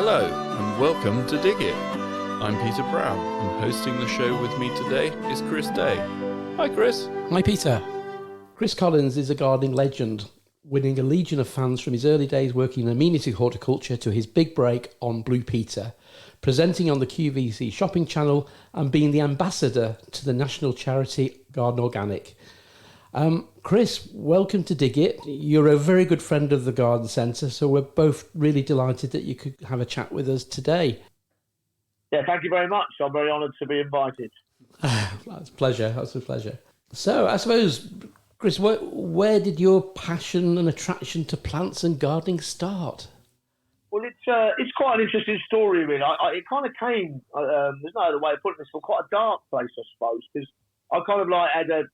Hello and welcome to Dig It. I'm Peter Brown and hosting the show with me today is Chris Day. Hi Chris. Hi Peter. Chris Collins is a gardening legend, winning a legion of fans from his early days working in amenity horticulture to his big break on Blue Peter, presenting on the QVC shopping channel and being the ambassador to the national charity Garden Organic. Chris, welcome to Dig It. You're a very good friend of the Garden Centre, so we're both really delighted that you could have a chat with us today. Yeah, thank you very much. I'm very honoured to be invited. That's a pleasure. That's a pleasure. So, I suppose, Chris, where did your passion and attraction to plants and gardening start? Well, it's quite an interesting story, really. It kind of came. There's no other way of putting this. From quite a dark place, I suppose, because I kind of had a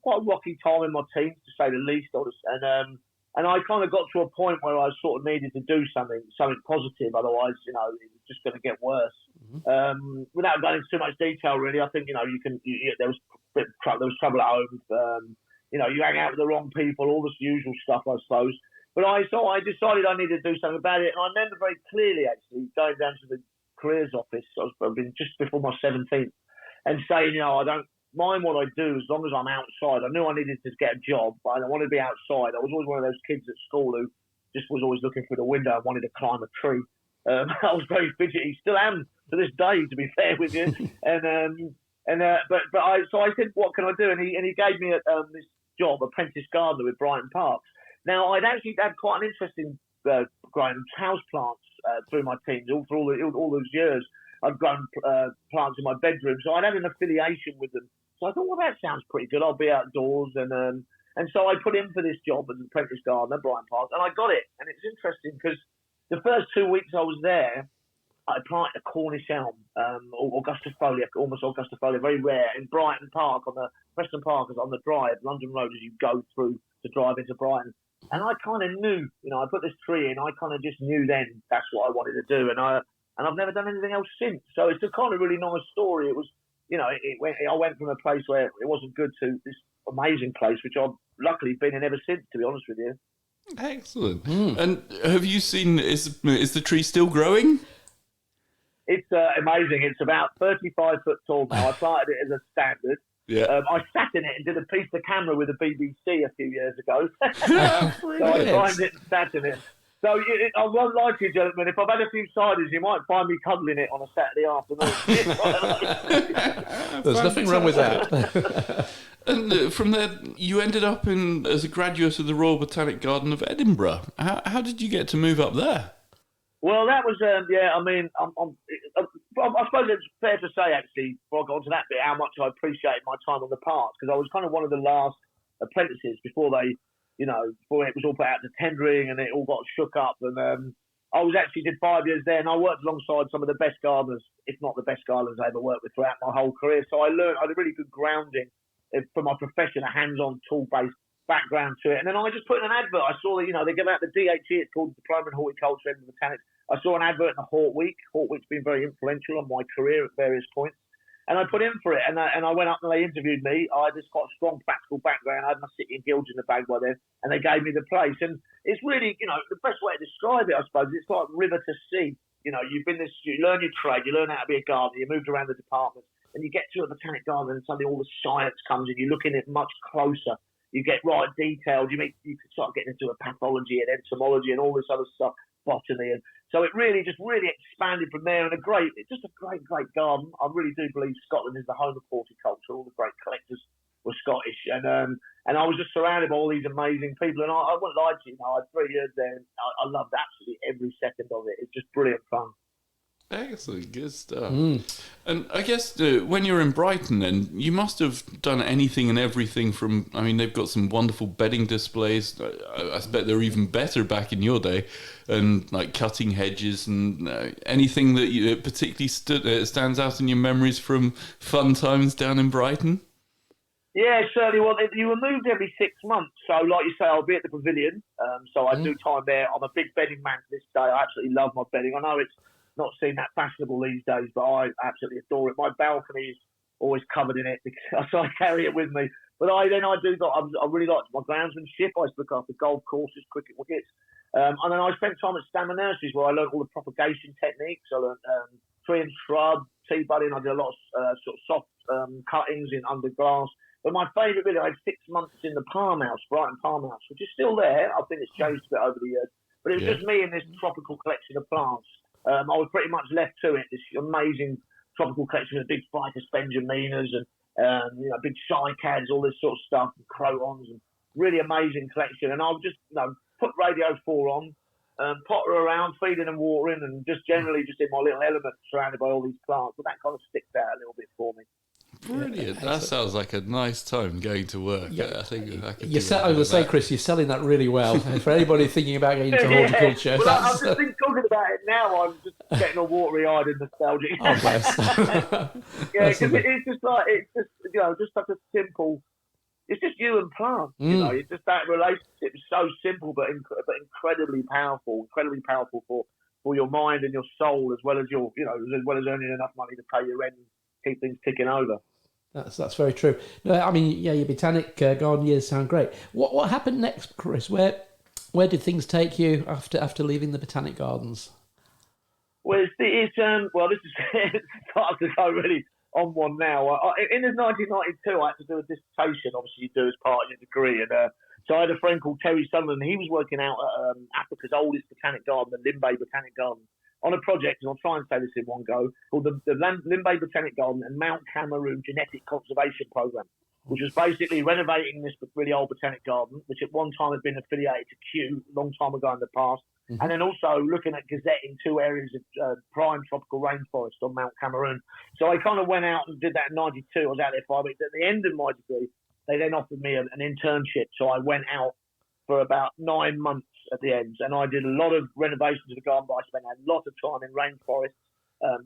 quite rocky time in my teens, to say the least, and I kind of got to a point where I sort of needed to do something positive. Otherwise, it was just going to get worse. Mm-hmm. Without going into too much detail, really, I think there was trouble at home. You hang out with the wrong people, all this usual stuff, I suppose. But I decided I needed to do something about it, and I remember very clearly actually going down to the careers office. I've been just before my 17th, and saying, I don't mind what I do as long as I'm outside. I knew I needed to get a job, but I wanted to be outside. I was always one of those kids at school who just was always looking through the window and wanted to climb a tree. I was very fidgety, still am to this day, to be fair with you. But I said, what can I do? And he gave me this job, apprentice gardener with Brighton Parks. Now I'd actually had quite an interesting growing house plants through my teens, all those years. I'd grown plants in my bedroom, so I'd had an affiliation with them. So I thought, well, that sounds pretty good. I'll be outdoors, and so I put in for this job as an apprentice gardener, Brighton Park, and I got it. And it's interesting because the first 2 weeks I was there, I planted a Cornish elm, Augustifolia, almost Augustifolia, very rare, in Brighton Park Preston Park, on the drive, London Road, as you go through to drive into Brighton. And I kind of knew, I put this tree in. I kind of just knew then that's what I wanted to do, and I've never done anything else since. So it's a kind of really nice story. It was, I went from a place where it wasn't good to this amazing place, which I've luckily been in ever since, to be honest with you. Excellent. And have you seen, is the tree still growing? It's amazing. It's about 35 foot tall now. I planted it as a standard. Yeah. I sat in it and did a piece of camera with the BBC a few years ago. So I climbed it and sat in it. So I won't lie to you, gentlemen, if I've had a few ciders, you might find me cuddling it on a Saturday afternoon. There's nothing wrong with that. And from there, you ended up as a graduate of the Royal Botanic Garden of Edinburgh. How did you get to move up there? Well, that was, I suppose it's fair to say, actually, before I got onto that bit, how much I appreciated my time on the parks, because I was kind of one of the last apprentices before before it was all put out to tendering and it all got shook up. And I did 5 years there, and I worked alongside some of the best gardeners, if not the best gardeners I ever worked with throughout my whole career. So I had a really good grounding for my profession, a hands-on, tool-based background to it. And then I just put in an advert. I saw that, they give out the DHE, it's called Diploma in Horticulture and Botanics. I saw an advert in the Hort Week. Hort Week's been very influential on my career at various points. And I put in for it, and I went up and they interviewed me. I had this quite strong practical background. I had my City and Guilds in the bag by then, and they gave me the place. And it's really, the best way to describe it, I suppose, it's like river to sea. You learn your trade, you learn how to be a gardener, you moved around the departments, and you get to a botanic garden, and suddenly all the science comes in. You look in it much closer. You get right detailed. You can start getting into a pathology and entomology and all this other stuff, botany, and so it really expanded from there. And it's just a great garden. I really do believe Scotland is the home of horticulture. All the great collectors were Scottish, and I was just surrounded by all these amazing people. And I wouldn't lie to you, I had 3 years there, and I loved absolutely every second of it. It's just brilliant fun. Excellent, good stuff. And I guess when you're in Brighton, then you must have done anything and everything from, they've got some wonderful bedding displays. I expect they were even better back in your day, and like cutting hedges and anything that particularly stands out in your memories from fun times down in Brighton. Yeah, certainly. Well, you were moved every 6 months. So like you say, I'll be at the pavilion. So I do time there. I'm a big bedding man to this day. I absolutely love my bedding. I know it's not seen that fashionable these days, but I absolutely adore it. My balcony is always covered in it, so I carry it with me. But I really liked my groundsmanship. I used to look after golf courses, cricket wickets. And then I spent time at Stammer Nurseries where I learned all the propagation techniques. I learned tree and shrub, tea budding. I did a lot of sort of soft cuttings in under glass. But my favourite video, I had 6 months in the Palm House, Brighton Palm House, which is still there. I think it's changed a bit over the years. But it was just me and this tropical collection of plants. I was pretty much left to it, this amazing tropical collection of big Ficus benjaminas and big cycads, all this sort of stuff, and crotons, and really amazing collection. And I would just put Radio 4 on, potter around, feeding and watering, and just generally just in my little element surrounded by all these plants. But that kind of sticks out a little bit for me. Brilliant. That sounds like a nice time going to work. Yeah. I think I could I was saying, Chris, you're selling that really well. For anybody thinking about getting into horticulture. Well, I've just been talking about it now. I'm just getting all watery-eyed and nostalgic. Oh, bless. Yeah, because it's just like, it's just such a simple, it's just you and plants, it's just that relationship is so simple but incredibly powerful for your mind and your soul, as well as as well as earning enough money to pay your rent and keep things ticking over. That's very true. No, I mean, your botanic garden years sound great. What happened next, Chris? Where did things take you after leaving the botanic gardens? Well, this is it starts to go really on one now. In 1992, I had to do a dissertation. Obviously, you do as part of your degree, and so I had a friend called Terry Sutherland. He was working out at Africa's oldest botanic garden, the Limbe Botanic Garden, on a project, and I'll try and say this in one go, called the Limbe Botanic Garden and Mount Cameroon Genetic Conservation Program, which was basically renovating this really old botanic garden, which at one time had been affiliated to Kew a long time ago in the past, and then also looking at gazetting 2 areas of prime tropical rainforest on Mount Cameroon. So I kind of went out and did that in 92. I was out there 5 weeks. At the end of my degree, they then offered me an internship. So I went out for about 9 months at the end, and I did a lot of renovations of the garden, but I spent a lot of time in rainforests.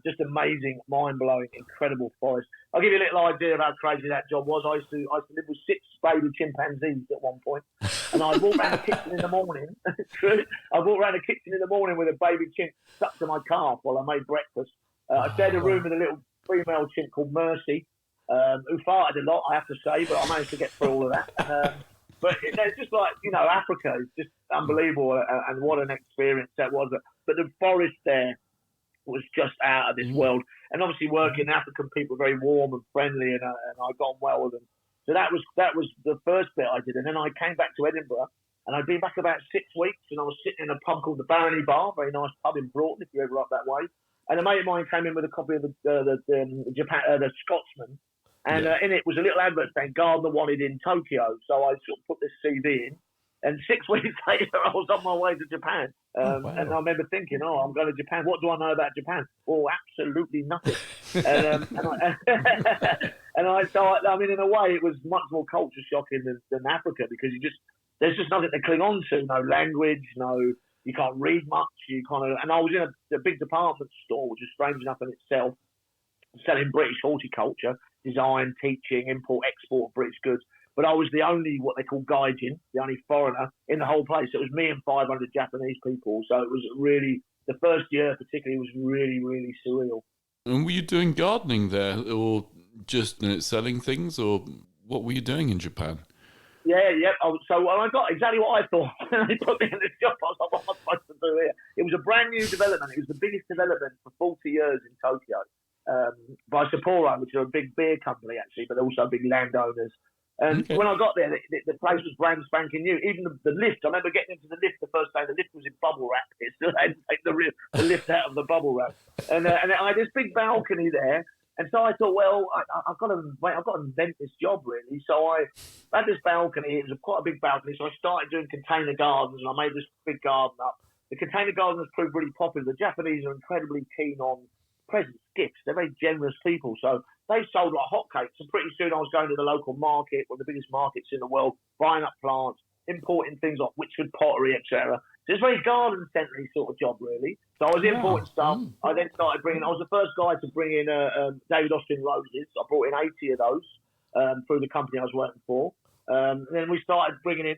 Just amazing, mind-blowing, incredible forest. I'll give you a little idea of how crazy that job was. I used to live with 6 baby chimpanzees at one point, and I'd walk around the kitchen in the morning. True. I'd walk around the kitchen in the morning with a baby chimp stuck to my calf while I made breakfast. I shared a room with a little female chimp called Mercy, who farted a lot, I have to say, but I managed to get through all of that. But it's just like, Africa is just unbelievable, and what an experience that was. But the forest there was just out of this world. And obviously working, African people are very warm and friendly, and I got on well with them. So that was the first bit I did. And then I came back to Edinburgh, and I'd been back about 6 weeks, and I was sitting in a pub called the Barony Bar, very nice pub in Broughton, if you're ever up that way. And a mate of mine came in with a copy of the Scotsman. And in it was a little advert saying Gardener wanted in Tokyo. So I sort of put this CV in, and 6 weeks later I was on my way to Japan. And I remember thinking, I'm going to Japan. What do I know about Japan? Oh, absolutely nothing. And I mean, in a way, it was much more culture shocking than Africa, because there's just nothing to cling on to. No language, you can't read much. And I was in a big department store, which is strange enough in itself, selling British horticulture, design, teaching, import, export of British goods. But I was the only, what they call gaijin, the only foreigner in the whole place. It was me and 500 Japanese people. So it was really, the first year particularly was really, really surreal. And were you doing gardening there, or just selling things, or what were you doing in Japan? Yeah. So I got exactly what I thought when they put me in this job. I was like, what am I supposed to do here? It was a brand new development. It was the biggest development for 40 years in Tokyo, by Sapporo, which are a big beer company actually, but also big landowners. And when I got there, the place was brand spanking new. Even the lift, I remember getting into the lift the first day. The lift was in bubble wrap. It still had to take the lift out of the bubble wrap. And I had this big balcony there. And so I thought, well, I've got to invent this job really. So I had this balcony. It was quite a big balcony. So I started doing container gardens, and I made this big garden up. The container gardens proved really popular. The Japanese are incredibly keen on presents, gifts. They're very generous people. So they sold like hotcakes. And pretty soon I was going to the local market, one of the biggest markets in the world, buying up plants, importing things like Witchwood pottery, etc. So it's a very garden centric sort of job, really. So I was importing stuff. I then started I was the first guy to bring in David Austin roses. I brought in 80 of those through the company I was working for. And then we started bringing in,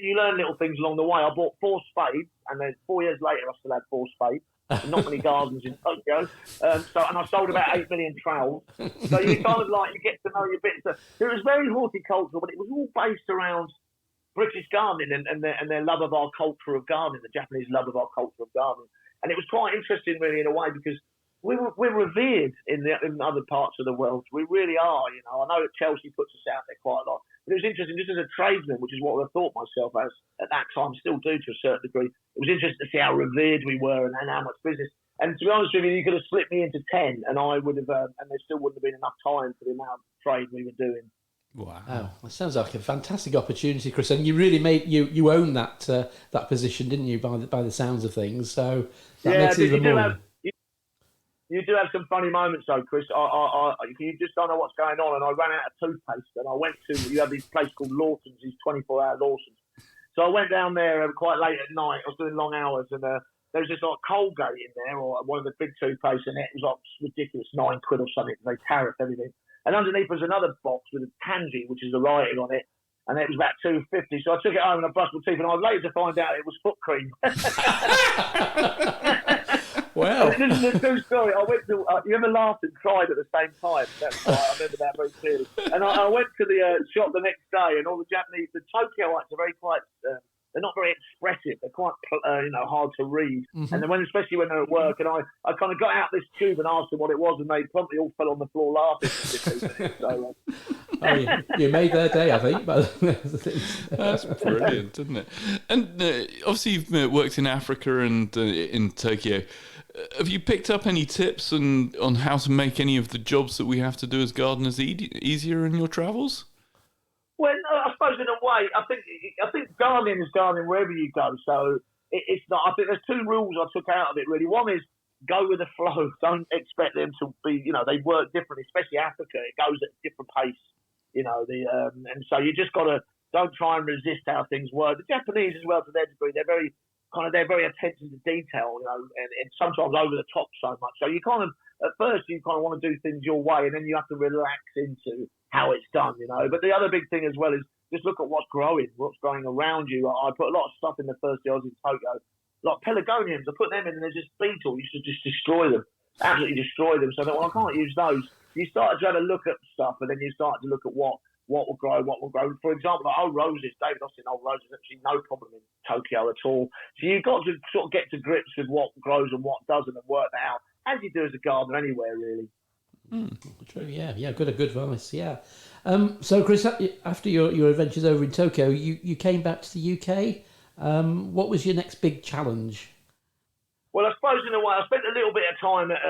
you learn little things along the way. I bought 4 spades, and then 4 years later I still had 4 spades. Not many gardens in Tokyo. And I sold about 8 million trowels. So you kind of you get to know your bits. It was very horticultural, but it was all based around British gardening and their love of our culture of gardening, the Japanese love of our culture of gardening. And it was quite interesting, really, in a way, because we're revered in other parts of the world. We really are, you know. I know that Chelsea puts us out there quite a lot. But it was interesting, just as a tradesman, which is what I thought myself as at that time, still do to a certain degree. It was interesting to see how revered we were and how much business. And to be honest with you, you could have split me into 10 and I would have, and there still wouldn't have been enough time for the amount of trade we were doing. Wow, that sounds like a fantastic opportunity, Chris. And you really made you own that position, didn't you? By the sounds of things, so that makes it even more. You do have some funny moments though, Chris. You just don't know what's going on. And I ran out of toothpaste, and I went to you have this place called Lawson's, these 24-hour Lawson's. So I went down there quite late at night. I was doing long hours, and there was this like Colgate in there, or one of the big toothpaste, and it was like ridiculous, £9 or something. They tariff everything. And underneath was another box with a Tangy, which is the writing on it, and it was about £2.50. So I took it home and I brushed my teeth, and I was later to find out it was foot cream. Wow. This is a true story. I went to, you ever laughed and cried at the same time? That's right, I remember that very clearly. And I went to the shop the next day, and all the Japanese, the Tokyoites are very quite, they're not very expressive. They're quite, hard to read. Mm-hmm. And then especially when they're at work, and I kind of got out this tube and asked them what it was, and they promptly all fell on the floor laughing for 15 minutes. So, you made their day, I think. That's brilliant, isn't it? And obviously you've worked in Africa and in Tokyo. Have you picked up any tips on how to make any of the jobs that we have to do as gardeners easier in your travels? Well, I suppose in a way, I think gardening is gardening wherever you go. So it's not. I think there's two rules I took out of it really. One is go with the flow. Don't expect them to be. They work differently, especially Africa. It goes at a different pace. And so you just got to don't try and resist how things work. The Japanese as well, to their degree, they're very attentive to detail, and sometimes over the top so much. So you at first you want to do things your way, and then you have to relax into how it's done, But the other big thing as well is just look at what's growing around you. I put a lot of stuff in the first year I was in Tokyo, like pelargoniums. I put them in, and there's this beetle. You should just destroy them, absolutely destroy them. So I thought, well, I can't use those. You start to try to look at stuff, and then you start to look at what will grow. For example, like old roses, David Austin old roses, actually no problem in Tokyo at all. So you've got to sort of get to grips with what grows and what doesn't, and work that out, as you do as a gardener anywhere, really. True, yeah, good advice, yeah. So, Chris, after your adventures over in Tokyo, you came back to the UK. What was your next big challenge? Well, I suppose in a way, I spent a little bit of time at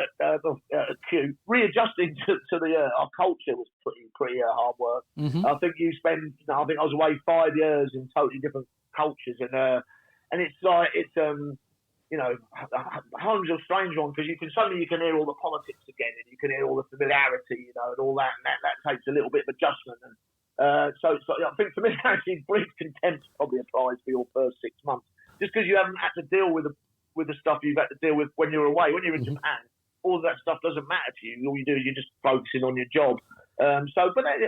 Kew, readjusting to our culture was pretty hard work. Mm-hmm. I think I was away 5 years in totally different cultures, and it's like home's a strange one because you can hear all the politics again, and you can hear all the familiarity, and all that, and that takes a little bit of adjustment. And so I think familiarity breeds contempt, probably applies for your first 6 months, just because you haven't had to deal with the stuff you've had to deal with when you're away. When you're in Japan, all of that stuff doesn't matter to you. All you do is you're just focusing on your job. But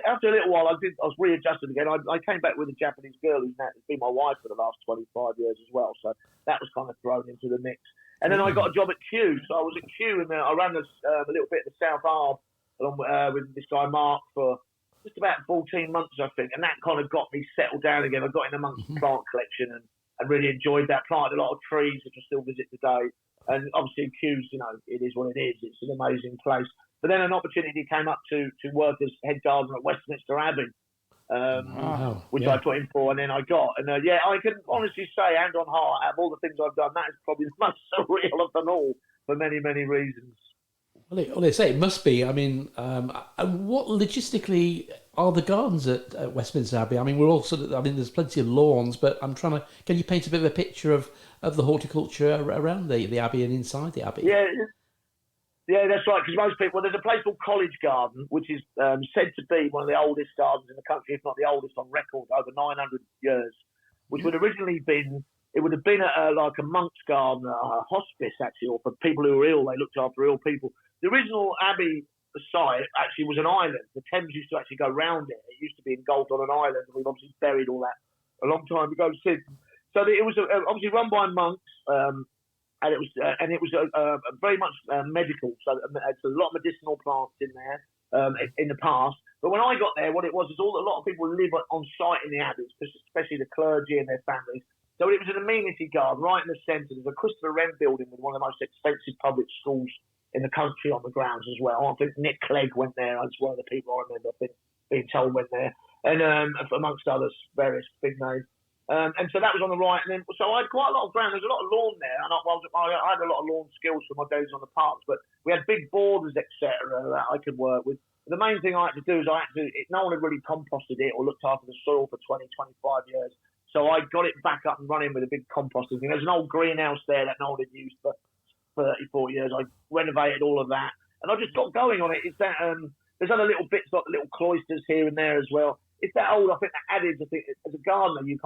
after a little while, I was readjusted again. I came back with a Japanese girl who's been my wife for the last 25 years as well. So that was kind of thrown into the mix. And then I got a job at Kew. So I was at Kew, and I ran a little bit of the South Arb along with this guy Mark for just about 14 months, I think. And that kind of got me settled down again. I got in amongst the plant collection and really enjoyed that. Planted a lot of trees, which I still visit today. And obviously Kew's, it is what it is. It's an amazing place. But then an opportunity came up to work as head gardener at Westminster Abbey, which I put in for, and then I got. And I can honestly say, hand on heart, out of all the things I've done, that is probably the most surreal of them all for many, many reasons. Well, they say it must be. I mean, what logistically are the gardens at Westminster Abbey? I mean, we're all there's plenty of lawns, but I'm trying to. Can you paint a bit of a picture of the horticulture around the Abbey and inside the Abbey? Yeah, that's right. Because most people, there's a place called College Garden, which is said to be one of the oldest gardens in the country, if not the oldest on record, over 900 years. Which would originally would have been like a monk's garden, a hospice actually, or for people who were ill. They looked after ill people. The original Abbey site actually was an island. The Thames used to actually go round it. It used to be engulfed on an island, and we've obviously buried all that a long time ago since. So it was obviously run by monks, and it was very much medical. So it's a lot of medicinal plants in there in the past. But when I got there, what it was is a lot of people live on site in the Abbeys, especially the clergy and their families. So it was an amenity garden right in the centre. There's a Christopher Wren building with one of the most expensive public schools in the country on the grounds as well. I think Nick Clegg went there. That's one of the people I remember being told went there. And amongst others, various big names. And so that was on the right. And then, so I had quite a lot of ground. There's a lot of lawn there. And I had a lot of lawn skills from my days on the parks. But we had big borders, etc., that I could work with. The main thing I had to do is no one had really composted it or looked after the soil for 20, 25 years. So I got it back up and running with a big composting thing. There's an old greenhouse there that no one had used for 30, 40 years. I renovated all of that. And I just got going on it. It's that, there's other little bits, like little cloisters here and there as well. It's that old, I think, that adage, I think, as a gardener, you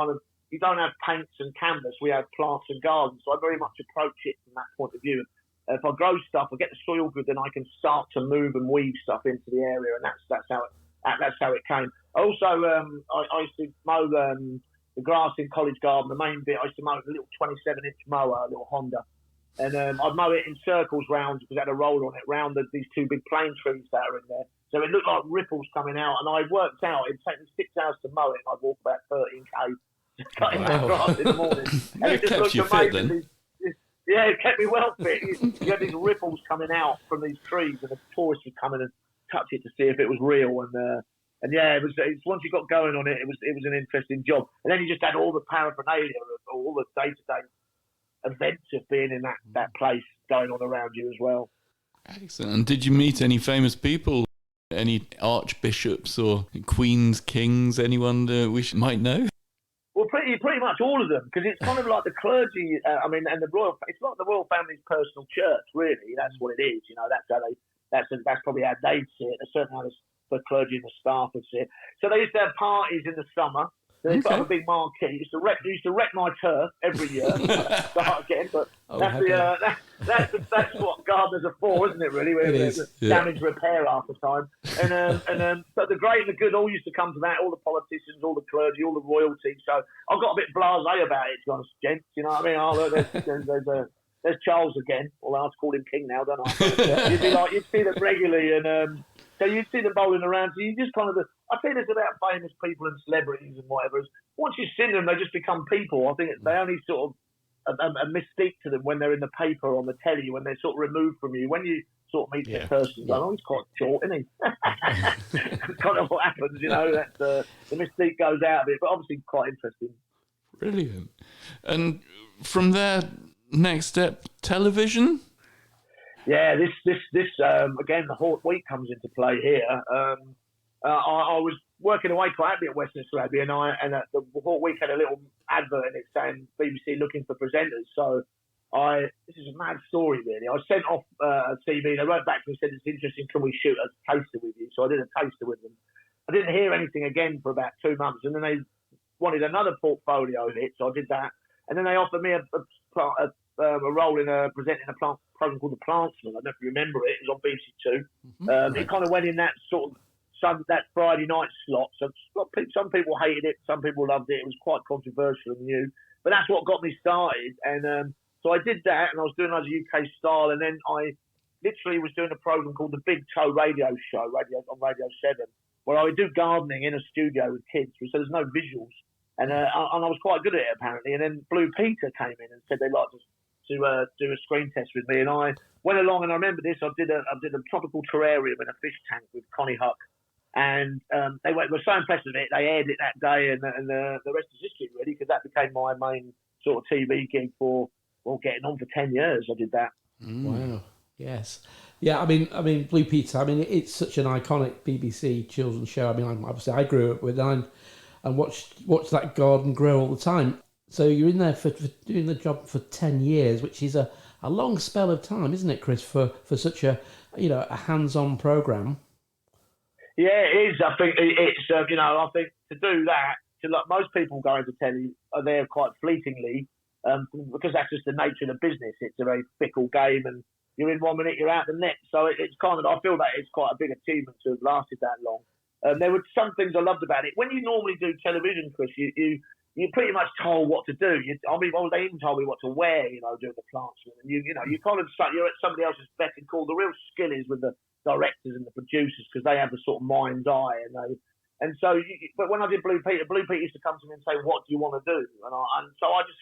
don't have paints and canvas. We have plants and gardens. So I very much approach it from that point of view. If I grow stuff, I get the soil good, then I can start to move and weave stuff into the area, and that's how it came. Also, I used to mow the grass in College Garden. The main bit, I used to mow with a little 27-inch mower, a little Honda, and I'd mow it in circles round because it had a roller on it round these two big plane trees that are in there. So it looked like ripples coming out, and I worked out it'd take me 6 hours to mow it, and I'd walk about 13k cutting that grass in the morning. And it kept you fit then. Yeah, it kept me well fit. You had these ripples coming out from these trees, and the tourists would come in and touch it to see if it was real. And yeah, it's once you got going on it, it was an interesting job. And then you just had all the paraphernalia of all the day-to-day events of being in that place going on around you as well. Excellent. And did you meet any famous people? Any archbishops or queens, kings, anyone we might know? Well, pretty much all of them, because it's kind of like the clergy. And the royal. It's like the royal family's personal church, really. That's what it is. You know, that's probably how they'd see it. Certainly how the clergy and the staff would see it. So they used to have parties in the summer. They put up a big marquee. Used to wreck my turf every year. Start again, but that's what gardeners are for, isn't it? Really, damage repair half the time. And but the great and the good all used to come to that. All the politicians, all the clergy, all the royalty. So I got a bit blasé about it, to be honest, gents. You know what I mean? There's Charles again. Although I have to call him King now, don't I? You'd see them regularly, and so you'd see them bowling around. So you just kind of. I think it's about famous people and celebrities and whatever. Once you've seen them, they just become people. I think they only sort of a mystique to them when they're in the paper or on the telly, when they're sort of removed from you. When you sort of meet the person, he's quite short, isn't he? Kind of what happens, you know. That the mystique goes out of it, but obviously quite interesting. Brilliant. And from there, next step, television. Yeah, this again, the Hort Week comes into play here. I was working away quite happy at Western Australia, and the Hort Week had a little advert in it saying BBC looking for presenters. So this is a mad story, really. I sent off a CV. They wrote back to me and said, it's interesting, can we shoot a taster with you? So I did a taster with them. I didn't hear anything again for about 2 months, and then they wanted another portfolio hit, so I did that. And then they offered me a role in presenting a program called The Plantsman. I don't know if you remember it. It was on BBC Two. Mm-hmm. It kind of went in that sort of that Friday night slot. So some people hated it, some people loved it. It was quite controversial and new, but that's what got me started. And so I did that, and I was doing those UK style, and then I literally was doing a program called the Big Toe Radio Show, on Radio 7, where I would do gardening in a studio with kids, so there's no visuals. And I was quite good at it, apparently. And then Blue Peter came in and said they'd like to do a screen test with me. And I went along, and I remember this. I did a tropical terrarium in a fish tank with Connie Huck. And they were so impressed with it, they aired it that day, and the rest is history, really, because that became my main sort of TV gig for, getting on for 10 years. I did that. Wow. Yes. Yeah, I mean, Blue Peter, it's such an iconic BBC children's show. Obviously, I grew up with it and watched that garden grow all the time. So you're in there for doing the job for 10 years, which is a long spell of time, isn't it, Chris, for such a hands-on programme? Yeah, it is. I think it's, I think to do that, like most people go into telly are there quite fleetingly, because that's just the nature of the business. It's a very fickle game, and you're in 1 minute, you're out the next. So it's kind of, I feel that it's quite a big achievement to have lasted that long. There were some things I loved about it. When you normally do television, Chris, you're pretty much told what to do. They even told me what to wear, doing the Plantsman. And you kind of, you're at somebody else's beck and call. The real skill is with the directors and the producers because they have the sort of mind's eye but when I did Blue Peter used to come to me and say, "What do you want to do?" And so I just,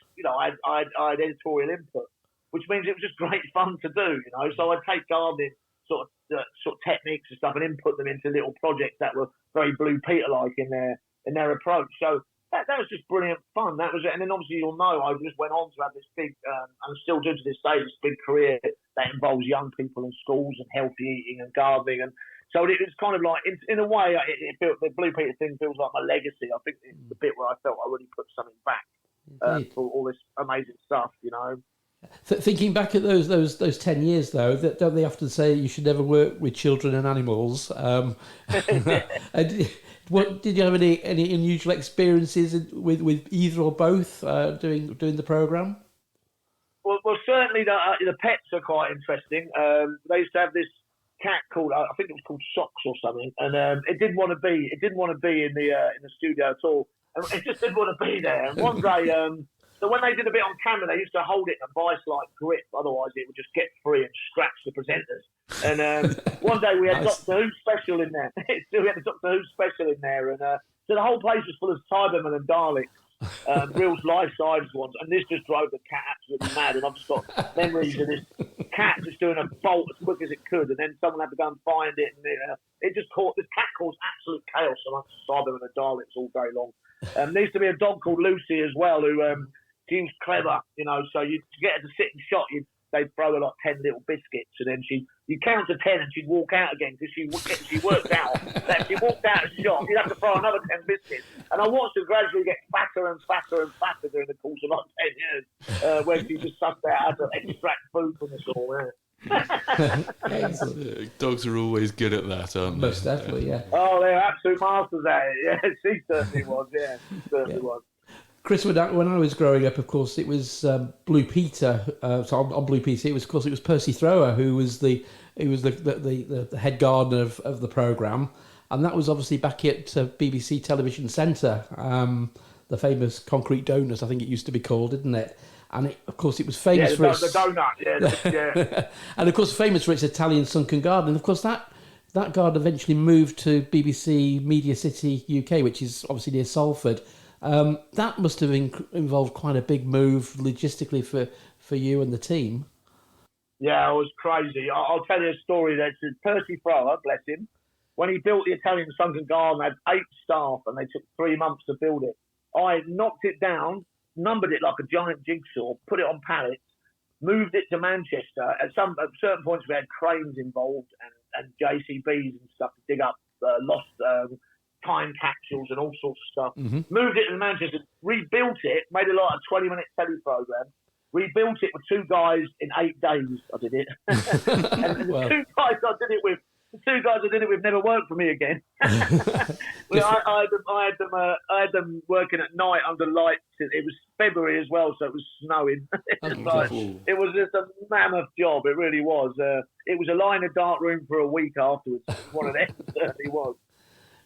I had editorial input, which means it was just great fun to do, So I'd take gardening sort of techniques and stuff and input them into little projects that were very Blue Peter-like in their approach. So that was just brilliant fun. That was it. And then obviously you'll know I just went on to have this big, and still do to this day, this big career that involves young people in schools and healthy eating and gardening. And so it was kind of like, in a way, it built, the Blue Peter thing feels like my legacy. I think it's the bit where I felt I really put something back for all this amazing stuff, Thinking back at those 10 years, though, don't they often say you should never work with children and animals? And what did you have any unusual experiences with either or both doing the program? Well, certainly the pets are quite interesting. They used to have this cat called, I think it was called Socks or something, and it didn't want to be in the studio at all. And it just didn't want to be there. And one day, so when they did a bit on camera, they used to hold it in a vice-like grip, otherwise it would just get free and scratch the presenters. And one day we had Nice. Doctor Who special in there. We had a Doctor Who special in there, and so the whole place was full of Cybermen and Daleks. Real life-size ones, and this just drove the cat absolutely mad. And I've just got memories of this cat just doing a bolt as quick as it could, and then someone had to go and find it, and it just this cat caused absolute chaos amongst Cybermen and Daleks all day long. There used to be a dog called Lucy as well, who she was clever, So to get her to sit and shot, they'd throw her like 10 little biscuits, and then you count to 10 and she'd walk out again because she worked out that if she walked out and shot, you'd have to throw another 10 biscuits. And I watched her gradually get fatter and fatter and fatter during the course of like 10 years, where she just sucked out how to extract food from us all. Dogs are always good at that, aren't they? Most definitely, yeah. Oh, they're absolute masters at it. Yeah, she certainly was. Yeah, she certainly was. Chris, when I was growing up, of course, it was Blue Peter. So on Blue Peter, it was Percy Thrower who was the head gardener of the programme, and that was obviously back at BBC Television Centre, the famous Concrete Donuts, I think it used to be called, didn't it? And of course, it was famous for its the donut. Yeah. and of course, famous for its Italian sunken garden. And of course, that garden eventually moved to BBC Media City UK, which is obviously near Salford. That must have involved quite a big move logistically for you and the team. Yeah, it was crazy. I'll tell you a story. That Percy Thrower, bless him, when he built the Italian sunken garden, had 8 staff, and they took 3 months to build it. I knocked it down, numbered it like a giant jigsaw, put it on pallets, moved it to Manchester. At certain points, we had cranes involved and JCBs and stuff to dig up lost time capsules and all sorts of stuff. Mm-hmm. Moved it to Manchester, rebuilt it, made it like a 20-minute telly program. Rebuilt it with 2 guys in 8 days. I did it, and Wow. the 2 guys I did it with never worked for me again. I had them working at night under lights. It was February as well, so it was snowing. It was just a mammoth job. It really was. It was a lie in a dark room for a week afterwards. One of them certainly was.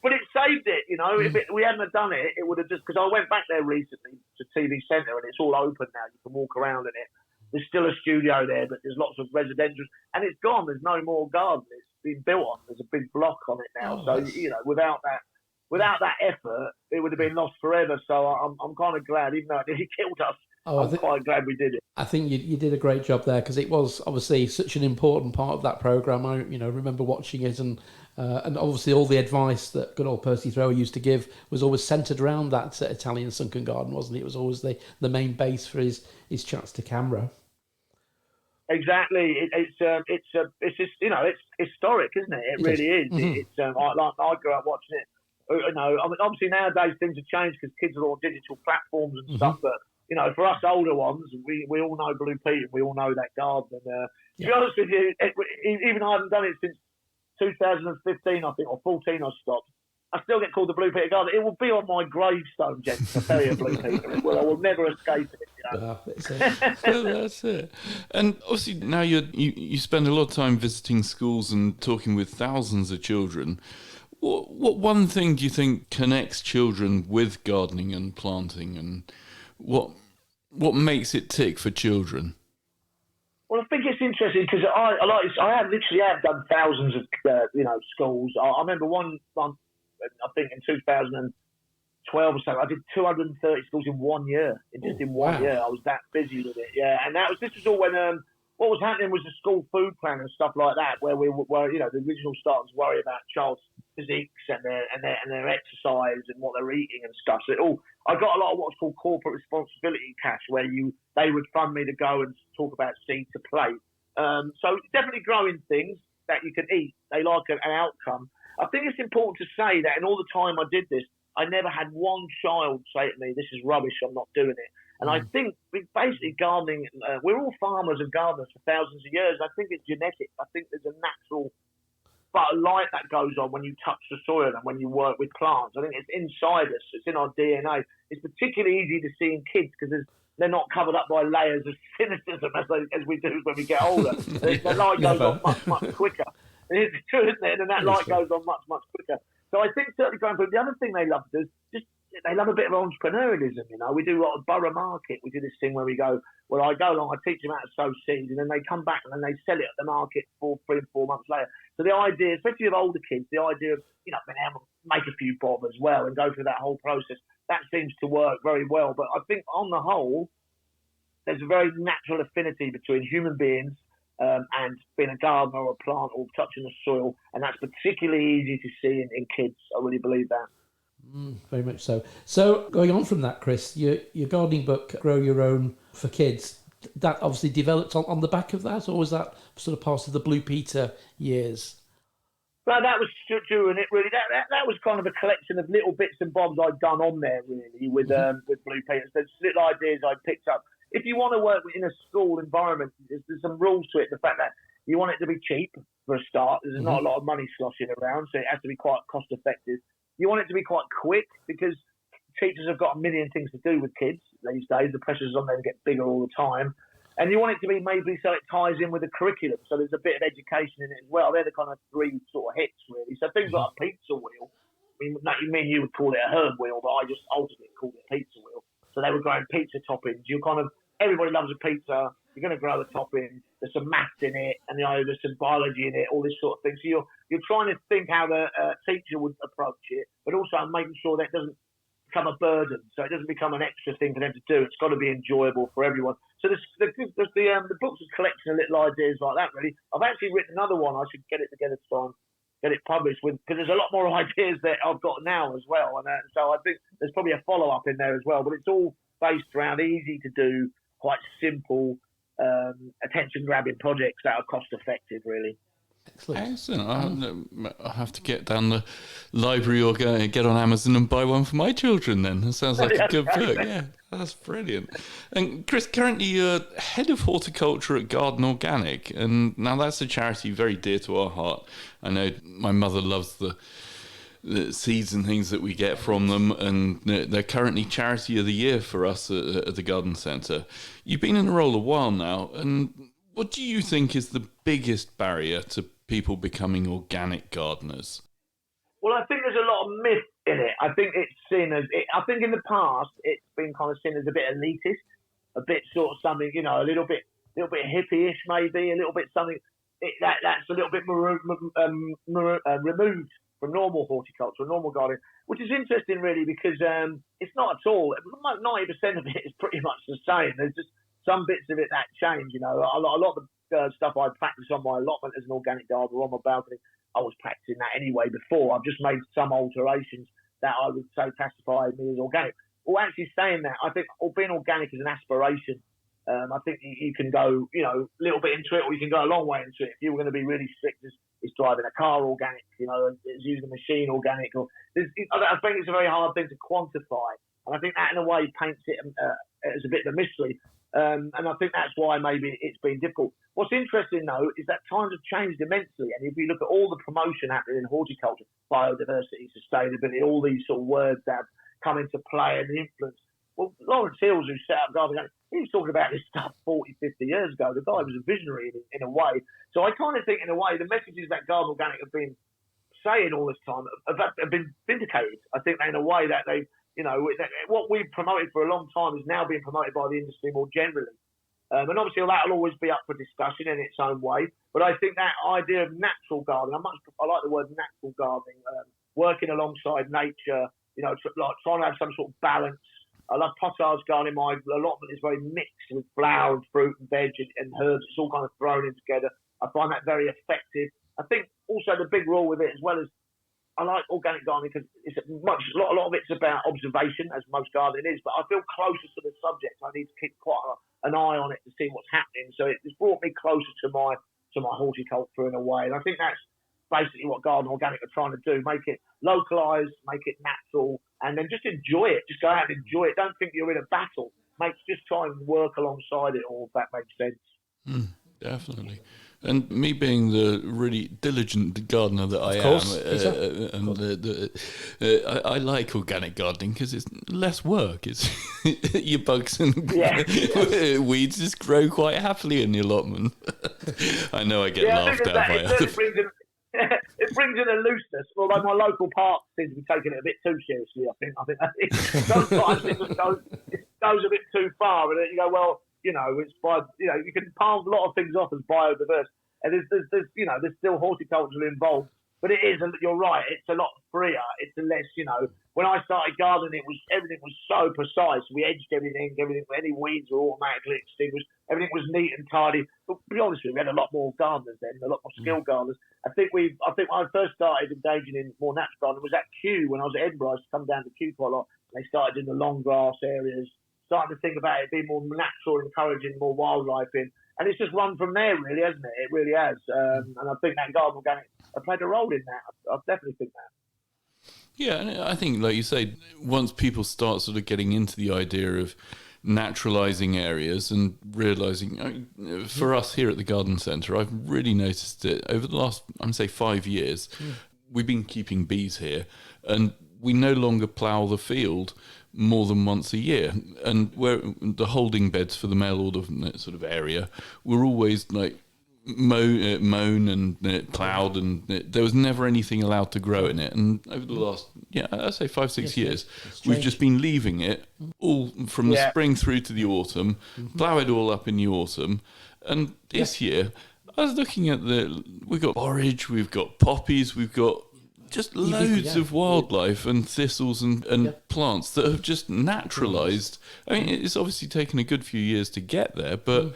But it saved it, If we hadn't have done it, it would have just... Because I went back there recently to TV Centre, and it's all open now. You can walk around in it. There's still a studio there, but there's lots of residential... And it's gone. There's no more garden. It's been built on. There's a big block on it now. Without that effort, it would have been lost forever. So I'm kind of glad, even though it nearly killed us, I'm quite glad we did it. I think you did a great job there, because it was obviously such an important part of that programme. I remember watching it, and obviously all the advice that good old Percy Thrower used to give was always centred around that Italian sunken garden, wasn't it? It was always the main base for his chats to camera. Exactly. It's historic, isn't it? It really is. Mm-hmm. I grew up watching it. Obviously nowadays things have changed because kids are on digital platforms and stuff. But for us older ones, we all know Blue Peter. We all know that garden. And to be honest with you, even I haven't done it since 2015, I think, or 14. I stopped. I still get called the Blue Peter Garden. It will be on my gravestone, gents. I tell you, Blue Peter. I will never escape it. That's it. And obviously now you spend a lot of time visiting schools and talking with thousands of children. What one thing do you think connects children with gardening and planting, and what makes it tick for children? Well, I think it's interesting because I literally have done thousands of schools. I remember one month, I think in 2012 or so, I did 230 schools in 1 year. In 1 year, I was that busy with it. Yeah, and this was all when what was happening was the school food plan and stuff like that, where we were, the original starters worry about child's physiques and their exercise and what they're eating and stuff. So I got a lot of what's called corporate responsibility cash, where they would fund me to go and talk about seed to plate. So definitely growing things that you can eat. They like an outcome. I think it's important to say that in all the time I did this, I never had one child say to me, "This is rubbish, I'm not doing it." And I think basically gardening, we're all farmers and gardeners for thousands of years. I think it's genetic. I think there's a natural light that goes on when you touch the soil and when you work with plants. I think it's inside us. It's in our DNA. It's particularly easy to see in kids because they're not covered up by layers of cynicism as we do when we get older. The light goes on much, much quicker. It's true, isn't it? And that light goes on much, much quicker. So I think certainly going through, the other thing they love to do is they love a bit of entrepreneurialism, We do a lot of Borough Market. We do this thing where I go along, I teach them how to sow seeds, and then they come back and then they sell it at the market 3 and 4 months later. So the idea, especially with older kids, the idea of, being able to make a few bob as well and go through that whole process, that seems to work very well. But I think on the whole, there's a very natural affinity between human beings and being a gardener or a plant or touching the soil, and that's particularly easy to see in kids. I really believe that. Very much so. So going on from that, Chris, your gardening book, Grow Your Own for Kids, that obviously developed on the back of that, or was that sort of part of the Blue Peter years? Well, that was during it, really. That was kind of a collection of little bits and bobs I'd done on there, really, with Blue Peter. So little ideas I picked up. If you want to work in a school environment, there's some rules to it. The fact that you want it to be cheap for a start. There's not a lot of money sloshing around, so it has to be quite cost effective. You want it to be quite quick because teachers have got a million things to do with kids these days. The pressures on them to get bigger all the time. And you want it to be maybe so it ties in with the curriculum. So there's a bit of education in it as well. They're the kind of three sort of hits, really. So things like a pizza wheel. You would call it a herb wheel, but I just ultimately called it a pizza wheel. So they were growing pizza toppings. Everybody loves a pizza. You're going to grow a topping. There's some maths in it, and there's some biology in it, all this sort of thing. So you're trying to think how the teacher would approach it, but also making sure that it doesn't become a burden, so it doesn't become an extra thing for them to do. It's got to be enjoyable for everyone. So the book's a collection of little ideas like that, really. I've actually written another one. I should get it together to try and get it published because there's a lot more ideas that I've got now as well, and so I think there's probably a follow-up in there as well. But it's all based around easy to do, quite simple, attention-grabbing projects that are cost-effective, really. Excellent. I'll have to get down the library or get on Amazon and buy one for my children then. That sounds like a good book. Yeah, that's brilliant. And Chris, currently you're head of horticulture at Garden Organic, and now that's a charity very dear to our heart. I know my mother loves the seeds and things that we get from them, and they're currently Charity of the Year for us at the Garden Centre. You've been in the role a while now, and what do you think is the biggest barrier to people becoming organic gardeners? Well, I think there's a lot of myth in it. I think it's seen as, I think in the past it's been kind of seen as a bit elitist, a bit sort of something, a little bit hippie-ish maybe, a little bit something that's a little bit removed from normal horticulture, normal gardening, which is interesting really because it's not at all. 90% of it is pretty much the same. There's just some bits of it that change. A lot of the stuff I practice on my allotment as an organic gardener on my balcony, I was practicing that anyway before. I've just made some alterations that I would say classify me as organic. Well, actually saying that, I think being organic is an aspiration. I think you can go, a little bit into it, or you can go a long way into it. If you were going to be really strict, it's driving a car organic, it's using a machine organic. I think it's a very hard thing to quantify. And I think that in a way paints it as a bit of a mystery. And I think that's why maybe it's been difficult. What's interesting, though, is that times have changed immensely. And if you look at all the promotion happening in horticulture, biodiversity, sustainability, all these sort of words that have come into play and influence. Well, Lawrence Hills, who set up Garden Organic, he was talking about this stuff 40, 50 years ago. The guy was a visionary in a way. So I kind of think, in a way, the messages that Garden Organic have been saying all this time have been vindicated. I think in a way that they, what we've promoted for a long time is now being promoted by the industry more generally. And obviously that'll always be up for discussion in its own way. But I think that idea of natural gardening, I like the word natural gardening, working alongside nature, like trying to have some sort of balance. I love potage gardening. My allotment is very mixed with flower and fruit and veg and herbs. It's all kind of thrown in together. I find that very effective. I think also the big rule with it, as well as I like organic gardening because a lot of it's about observation, as most gardening is. But I feel closer to the subject. I need to keep quite an eye on it to see what's happening. So it's brought me closer to my horticulture in a way. And I think that's basically what Garden Organic are trying to do: make it localized, make it natural, and then just enjoy it. Just go out and enjoy it. Don't think you're in a battle. Just try and work alongside it all, if that makes sense. Definitely. And me being the really diligent gardener that I am, I like organic gardening because it's less work. It's your bugs and weeds just grow quite happily in the allotment. I know I get laughed at by others. It brings in a looseness, although my local park seems to be taking it a bit too seriously. I think sometimes it just goes a bit too far, and you go, well, it's you can palm a lot of things off as biodiverse, and there's still horticulture involved, but it is. You're right, it's a lot freer. It's a less, When I started gardening, everything was so precise. We edged everything. Any weeds were automatically extinguished. Everything was neat and tidy. But to be honest with you, we had a lot more gardeners then, a lot more skilled gardeners. I think when I first started engaging in more natural gardening was at Kew when I was at Edinburgh. I used to come down to Kew quite a lot. They started in the long grass areas, starting to think about it being more natural, encouraging more wildlife in. And it's just run from there, really, hasn't it? It really has. And I think that Garden Organic have played a role in that. I definitely think that. Yeah, and I think, like you say, once people start sort of getting into the idea of naturalising areas and realising, for us here at the Garden Centre, I've really noticed it over the last, I'm say 5 years. We've been keeping bees here, and we no longer plough the field more than once a year, and where the holding beds for the mail order sort of area were always like mown and ploughed, and there was never anything allowed to grow in it. And over the last, I'd say 5-6 years, we've just been leaving it all from the spring through to the autumn, plough it all up in the autumn. And this year, I was looking at we've got borage, we've got poppies, we've got just loads of wildlife and thistles and plants that have just naturalised. I mean, it's obviously taken a good few years to get there, but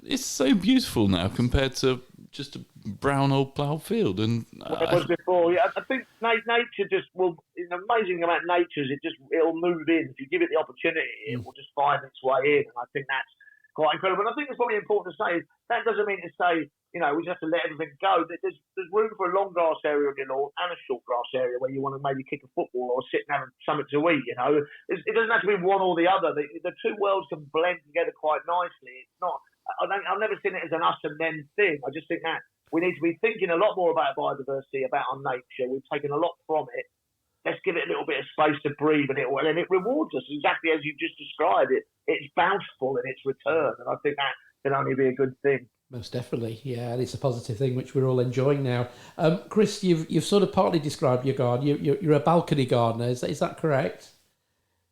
it's so beautiful now compared to just a brown old ploughed field. And what it was before. Yeah, I think nature just will. The amazing thing about nature is it'll move in if you give it the opportunity. It will just find its way in, and I think that's quite incredible. And I think it's probably important to say is that doesn't mean to say we just have to let everything go. There's room for a long grass area on your lawn and a short grass area where you want to maybe kick a football or sit and have something to eat. It doesn't have to be one or the other. The two worlds can blend together quite nicely. It's not. I've never seen it as an us and them thing. I just think that we need to be thinking a lot more about biodiversity, about our nature. We've taken a lot from it. Let's give it a little bit of space to breathe, and it rewards us exactly as you just described it. It's bountiful in its return, and I think that can only be a good thing. Most definitely, yeah, and it's a positive thing which we're all enjoying now. Chris, you've sort of partly described your garden. You're a balcony gardener, is that correct?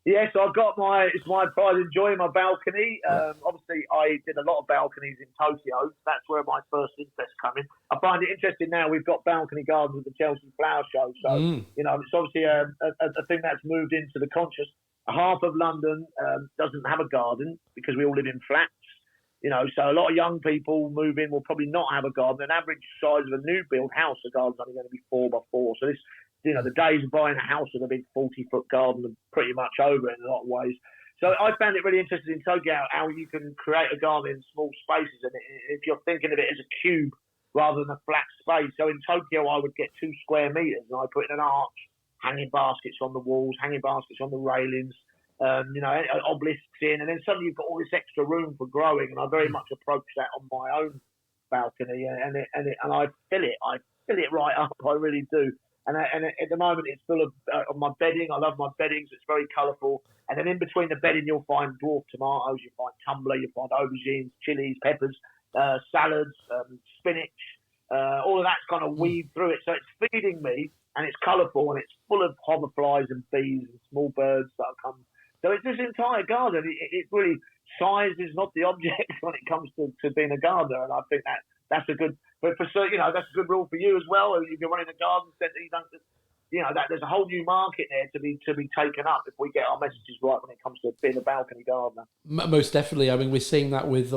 Yes, it's my pride and joy in my balcony. Obviously, I did a lot of balconies in Tokyo. That's where my first interest came in. I find it interesting now we've got balcony gardens with the Chelsea Flower Show. So, it's obviously a thing that's moved into the conscious. Half of London doesn't have a garden because we all live in flats. So a lot of young people move in will probably not have a garden. An average size of a new build house, a garden's only going to be 4x4. So this, the days of buying a house with a big 40-foot garden are pretty much over in a lot of ways. So I found it really interesting in Tokyo how you can create a garden in small spaces, and if you're thinking of it as a cube rather than a flat space. So in Tokyo, I would get 2 square meters, and I put in an arch, hanging baskets on the walls, hanging baskets on the railings. Obelisks in, and then suddenly you've got all this extra room for growing. And I very much approach that on my own balcony, and I fill it right up. I really do. And at the moment, it's full of my bedding. I love my beddings. It's very colourful. And then in between the bedding, you'll find dwarf tomatoes, you find tumbler, you find aubergines, chilies, peppers, salads, spinach. All of that's kind of weaved through it, so it's feeding me, and it's colourful, and it's full of hoverflies and bees and small birds that come. So it's this entire garden. It really size is not the object when it comes to being a gardener, and I think that's a good. But for that's a good rule for you as well. If you're running a garden centre, you don't. That there's a whole new market there to be taken up if we get our messages right when it comes to being a balcony gardener. Most definitely. I mean, we're seeing that with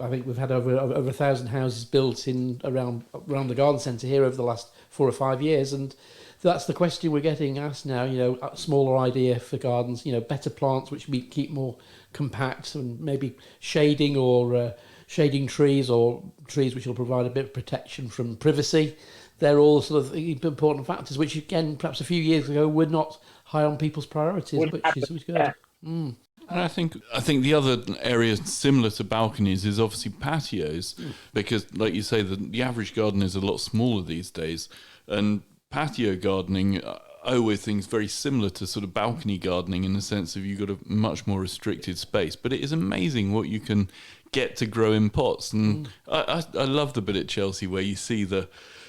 I think we've had over 1,000 houses built in around the garden centre here over the last 4 or 5 years, and that's the question we're getting asked now. A smaller idea for gardens. Better plants which we keep more compact, and maybe shading or shading trees, or trees which will provide a bit of protection from privacy. They're all sort of important factors, which again, perhaps a few years ago, were not high on people's priorities, which is good. Yeah. And I think the other area similar to balconies is obviously patios, because, like you say, the average garden is a lot smaller these days, and patio gardening, I always think is very similar to sort of balcony gardening in the sense of you've got a much more restricted space. But it is amazing what you can get to grow in pots, and I love the bit at Chelsea where you see the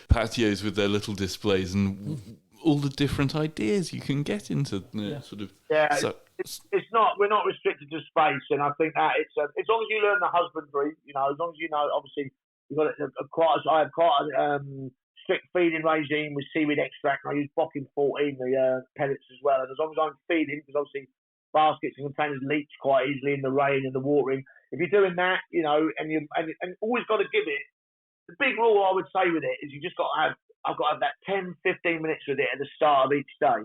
patios with their little displays and all the different ideas you can get into sort of. Yeah, it's not. We're not restricted to space, and I think that it's as long as you learn the husbandry, as long as you know. Obviously, you've got I have quite a strict feeding regime with seaweed extract, and I use Bocking 14, the pellets as well. And as long as I'm feeding, because obviously baskets and containers leach quite easily in the rain and the watering. If you're doing that, and always got to give it. The big rule I would say with it is you just got to have. I've got to have that 10, 15 minutes with it at the start of each day.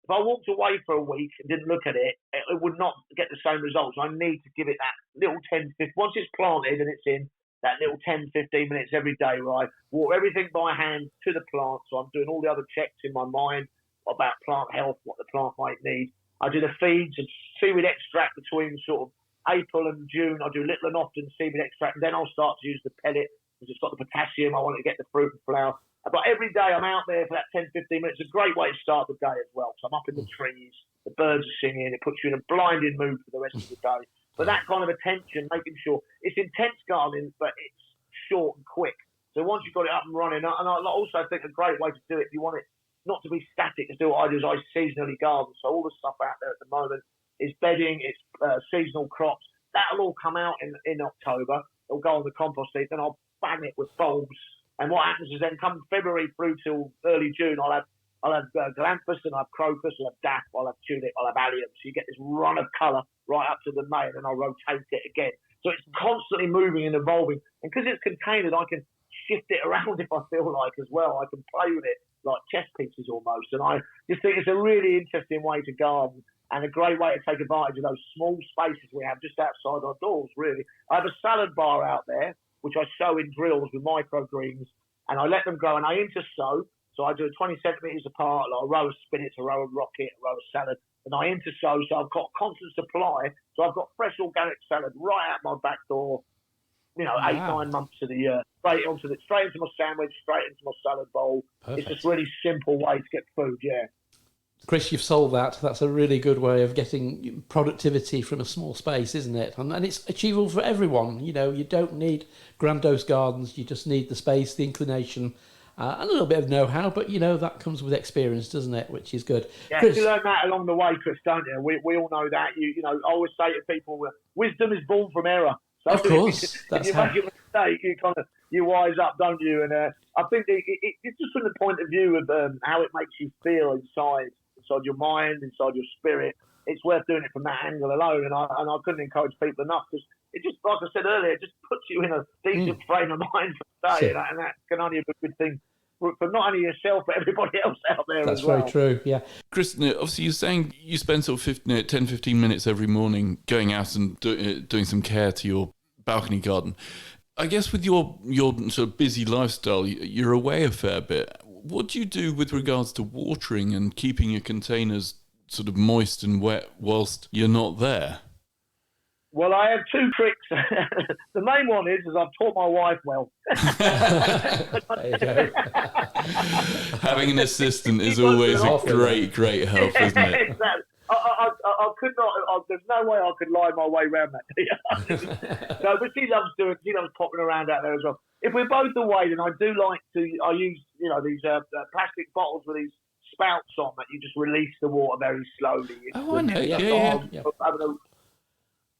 If I walked away for a week and didn't look at it, it would not get the same results. I need to give it that little 10, 15. Once it's planted and it's in, that little 10, 15 minutes every day, right? Water everything by hand to the plant. So I'm doing all the other checks in my mind about plant health, what the plant might need. I do the feeds and seaweed extract between sort of April and June. I do little and often seaweed extract, and then I'll start to use the pellet. It's got the potassium. I want to get the fruit and flower. But every day I'm out there for that 10, 15 minutes. It's a great way to start the day as well. So I'm up in the trees, the birds are singing. It puts you in a blinding mood for the rest of the day. But that kind of attention, making sure it's intense gardening, but it's short and quick. So once you've got it up and running, and I also think a great way to do it, if you want it not to be static, is do what I do, is I seasonally garden. So all the stuff out there at the moment is bedding, it's seasonal crops. That'll all come out in October. It'll go on the compost heap, then I'll bang it with bulbs. And what happens is then come February through till early June, I'll have Galanthus, and I'll have Crocus, I'll have Daff, I'll have Tulip, I'll have Allium. So you get this run of colour right up to the May, and then I'll rotate it again. So it's constantly moving and evolving. And because it's containered, I can shift it around if I feel like as well. I can play with it like chess pieces almost. And I just think it's a really interesting way to garden, and a great way to take advantage of those small spaces we have just outside our doors, really. I have a salad bar out there, which I sow in drills with microgreens, and I let them grow, and I intersow. So I do 20 centimetres apart, like a row of spinach, a row of rocket, a row of salad, and I intersow, so I've got constant supply. So I've got fresh organic salad right out my back door, 8, 9 months of the year, straight into my sandwich, straight into my salad bowl. Perfect. It's just a really simple way to get food, yeah. Chris, you've solved that. That's a really good way of getting productivity from a small space, isn't it? And it's achievable for everyone. You don't need grandiose gardens. You just need the space, the inclination, and a little bit of know-how. But, that comes with experience, doesn't it? Which is good. Yeah, Chris, you learn that along the way, Chris, don't you? We all know that. I always say to people, wisdom is born from error. So of course. If you make a mistake, you wise up, don't you? And I think it's just from the point of view of how it makes you feel inside your mind, inside your spirit. It's worth doing it from that angle alone, and I couldn't encourage people enough, because it just, like I said earlier, it just puts you in a decent frame of mind for the day, and that can only be a good thing for not only yourself but everybody else out there. That's as well. very true. Yeah, Chris, obviously you're saying you spend sort of 10, 15 minutes every morning going out and doing some care to your balcony garden. I guess with your sort of busy lifestyle, you're away a fair bit. What do you do with regards to watering and keeping your containers sort of moist and wet whilst you're not there? Well, I have 2 tricks. The main one is I've taught my wife well. There you go. Having an assistant is always a great help, isn't it? Exactly. I could not. There's no way I could lie my way around that. No, but she loves popping around out there as well. If we're both away, then I do like to. I use these plastic bottles with these spouts on that you just release the water very slowly. Oh, I know. Yeah.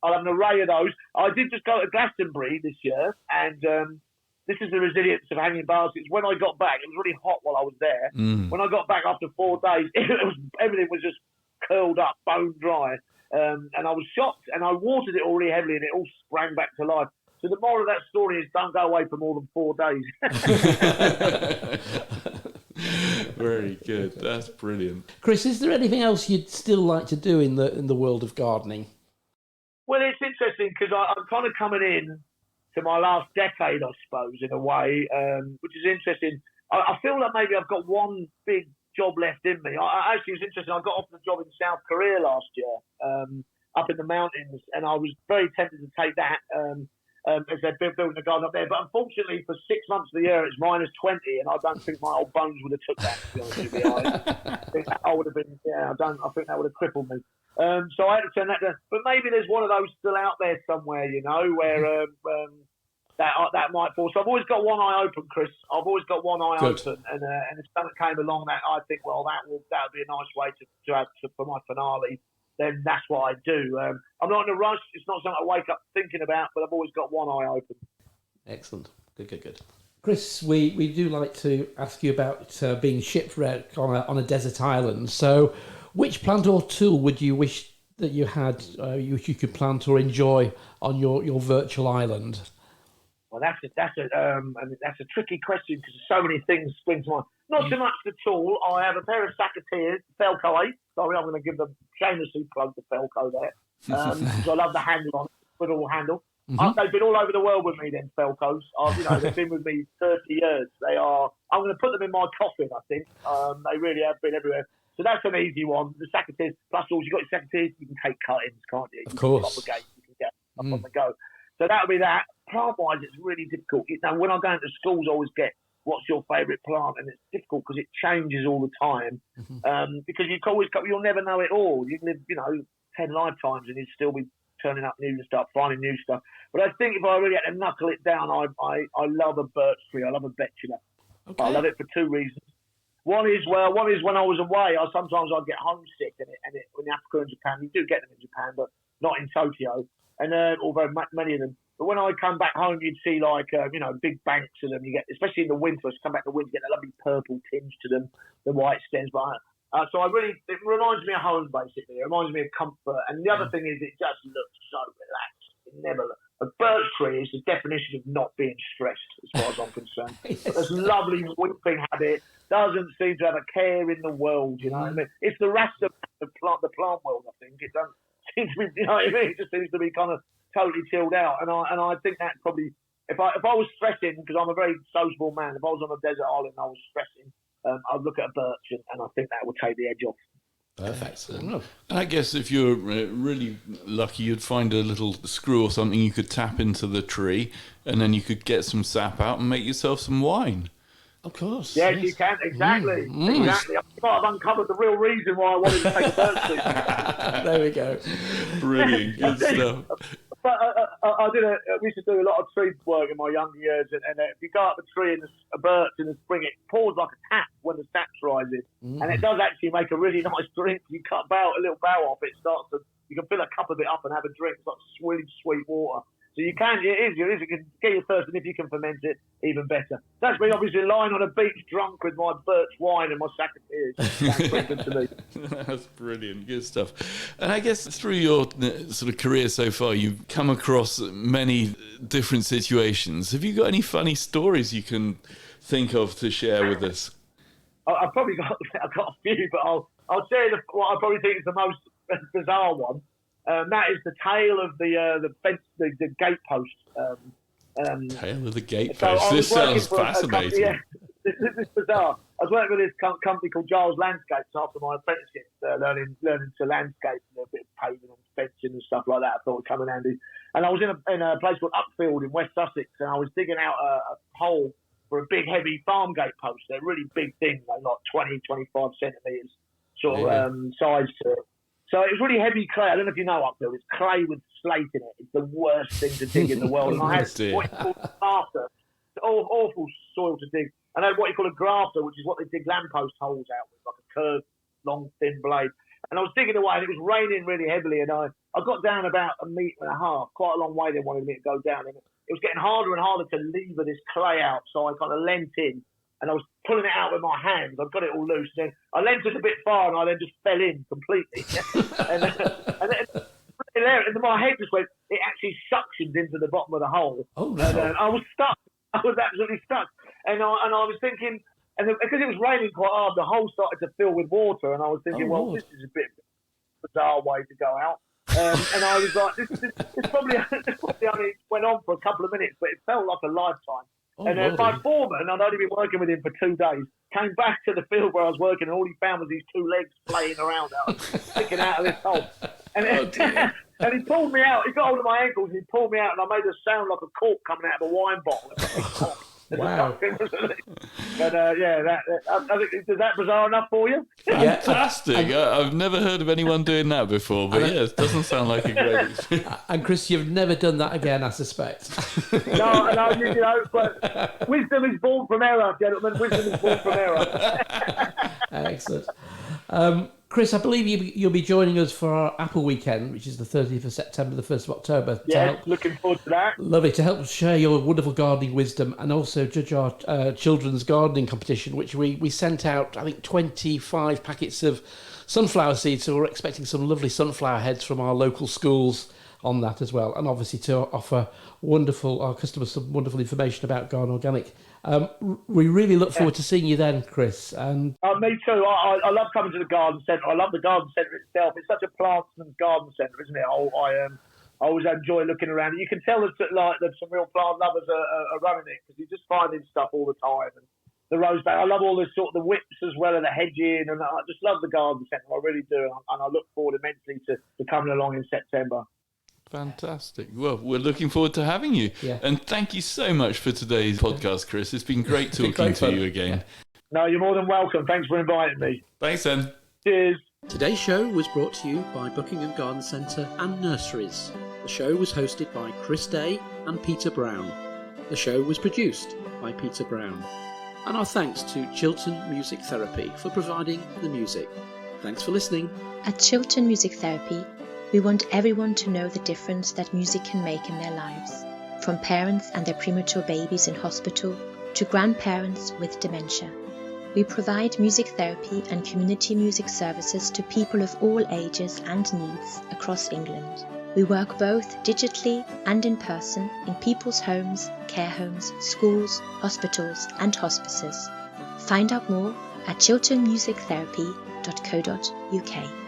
I'll have an array of those. I did just go to Glastonbury this year, and this is the resilience of hanging baskets. When I got back, it was really hot while I was there. When I got back after 4 days, everything was just curled up, bone dry. And I was shocked, and I watered it all really heavily, and it all sprang back to life. So the moral of that story is don't go away for more than 4 days. Very good. That's brilliant. Chris, is there anything else you'd still like to do in the world of gardening? Well, it's interesting because I'm kind of coming in to my last decade, I suppose, in a way, which is interesting. I feel like maybe I've got one big job left in me. Actually, it's interesting. I got offered a job in South Korea last year, up in the mountains, and I was very tempted to take that as they're building a garden up there. But unfortunately, for 6 months of the year, it's -20, and I don't think my old bones would have took that, to be honest with you. I think I would have been, I think that would have crippled me. So I had to turn that down. But maybe there's one of those still out there somewhere, where that might fall. So I've always got one eye open, Chris. I've always got one eye open, and if something came along that I think, well, that would be a nice way to have for my finale, then that's what I do. I'm not in a rush. It's not something I wake up thinking about, but I've always got one eye open. Excellent. Good. Chris, we do like to ask you about being shipwrecked on a desert island. So which plant or tool would you wish that you had, you could plant or enjoy on your virtual island? Well, that's a tricky question because so many things spring to mind. Not so much the tool. I have a pair of Sacateers, Felco 8. Sorry, I'm going to give them shamelessly plug the Felco there. Because I love the handle on it, good little handle. They've been all over the world with me, then Felcos. They've been with me 30 years. I'm going to put them in my coffin, I think. They really have been everywhere. So that's an easy one. The Sacateers, plus all, you've got your Sacateers, you can take cuttings, can't you? Of course. You can get up on the go. So that would be that. Plant-wise, it's really difficult. When I go into schools, I always get, what's your favourite plant? And it's difficult because it changes all the time. Because you'll never know it all. You can live, 10 lifetimes and you'd still be turning up new stuff, finding new stuff. But I think if I really had to knuckle it down, I love a birch tree. I love a betula. Okay. I love it for 2 reasons. One is when I was away, sometimes I'd get homesick, and in Africa and Japan, you do get them in Japan, but not in Tokyo. And although many of them, but when I come back home, you'd see big banks of them. You get, especially in the winter, as you come back in the winter, you get a lovely purple tinge to them, the white stems. But so it reminds me of home, basically. It reminds me of comfort. And the other thing is, it just looks so relaxed. It never looks. A birch tree is the definition of not being stressed, as far as I'm concerned. Yes. There's lovely weeping habit. Doesn't seem to have a care in the world. You know what I mean? It's the rest of the plant world. I think it doesn't seem to be. You know what I mean? It just seems to be kind of totally chilled out. And I think that probably, if I was stressing, because I'm a very sociable man, if I was on a desert island and I was stressing, I'd look at a birch, and I think that would take the edge off. Perfect. And I guess if you're really lucky, you'd find a little screw or something you could tap into the tree, and then you could get some sap out and make yourself some wine. Of course. Yes, you can. Exactly. Exactly. I think I've uncovered the real reason why I wanted to take a birch tree. There we go. Brilliant. Good stuff. But we used to do a lot of tree work in my younger years, and if you go up a tree in a birch in the spring, it pours like a tap when the sap rises, and it does actually make a really nice drink. You cut a little bough off, you can fill a cup of it up and have a drink. It's like sweet water. So you can, it can get you thirst, and if you can ferment it, even better. That's me obviously lying on a beach drunk with my birch wine and my Sacateers. That's pretty good to me. That's brilliant, good stuff. And I guess through your sort of career so far, you've come across many different situations. Have you got any funny stories you can think of to share with us? I've got a few, but I'll share what I probably think is the most bizarre one. That is the tale of the fence, the gatepost. Tale of the gatepost. This sounds fascinating. This is bizarre. I was working with this company called Giles Landscapes after my apprenticeship, learning to landscape and a bit of paving and fencing and stuff like that. I thought it would come in handy. And I was in a place called Upfield in West Sussex, and I was digging out a hole for a big, heavy farm gate post. They're really big things, like 20, 25 centimetres sort of size to it. So it was really heavy clay. I don't know if you know Upfield. It's clay with slate in it. It's the worst thing to dig in the world. And I had what you call a grafter. It's awful soil to dig. And I had what you call a grafter, which is what they dig lamppost holes out with, like a curved, long, thin blade. And I was digging away, and it was raining really heavily. And I got down about 1.5 meters, quite a long way. They wanted me to go down, and it was getting harder and harder to lever this clay out. So I kind of leant in, and I was pulling it out with my hands. I got it all loose. And I leant it a bit far, and I then just fell in completely. and then my head just went. It actually suctioned into the bottom of the hole. Oh no! And I was stuck. I was absolutely stuck. And I was thinking. And because it was raining quite hard, the hole started to fill with water, and I was thinking, this is a bit bizarre way to go out. And I was like, this probably only went on for a couple of minutes, but it felt like a lifetime. And then my foreman, I'd only been working with him for 2 days, came back to the field where I was working, and all he found was these 2 legs playing around out, sticking out of this hole. And and he pulled me out. He got hold of my ankles, and he pulled me out, and I made a sound like a cork coming out of a wine bottle. Wow. But I think, is that bizarre enough for you? Fantastic. I've never heard of anyone doing that before, but it doesn't sound like a great experience. And Chris, you've never done that again, I suspect. No, you know, but wisdom is born from error, gentlemen. Wisdom is born from error. Excellent. Chris, I believe you'll be joining us for our Apple Weekend, which is the 30th of September, the 1st of October. Yeah, looking forward to that. Lovely, to help share your wonderful gardening wisdom and also judge our children's gardening competition, which we sent out, I think, 25 packets of sunflower seeds. So we're expecting some lovely sunflower heads from our local schools on that as well. And obviously to offer our customers some wonderful information about Garden Organic. We really look forward to seeing you then, Chris. And me too. I love coming to the garden centre. I love the garden centre itself. It's such a plantsman's garden centre, isn't it? I always enjoy looking around. You can tell that some real plant lovers are running it, because you're just finding stuff all the time. And the rose bed, I love all the sort of the whips as well, and the hedging, and I just love the garden centre. I really do, and I look forward immensely to coming along in September. Fantastic. Well, we're looking forward to having you. Yeah. And thank you so much for today's podcast, Chris. It's been great talking to you again. Yeah. No, you're more than welcome. Thanks for inviting me. Thanks, then. Cheers. Today's show was brought to you by Buckingham Garden Centre and Nurseries. The show was hosted by Chris Day and Peter Brown. The show was produced by Peter Brown. And our thanks to Chiltern Music Therapy for providing the music. Thanks for listening. At Chiltern Music Therapy, we want everyone to know the difference that music can make in their lives. From parents and their premature babies in hospital to grandparents with dementia. We provide music therapy and community music services to people of all ages and needs across England. We work both digitally and in person in people's homes, care homes, schools, hospitals and hospices. Find out more at chilternmusictherapy.co.uk.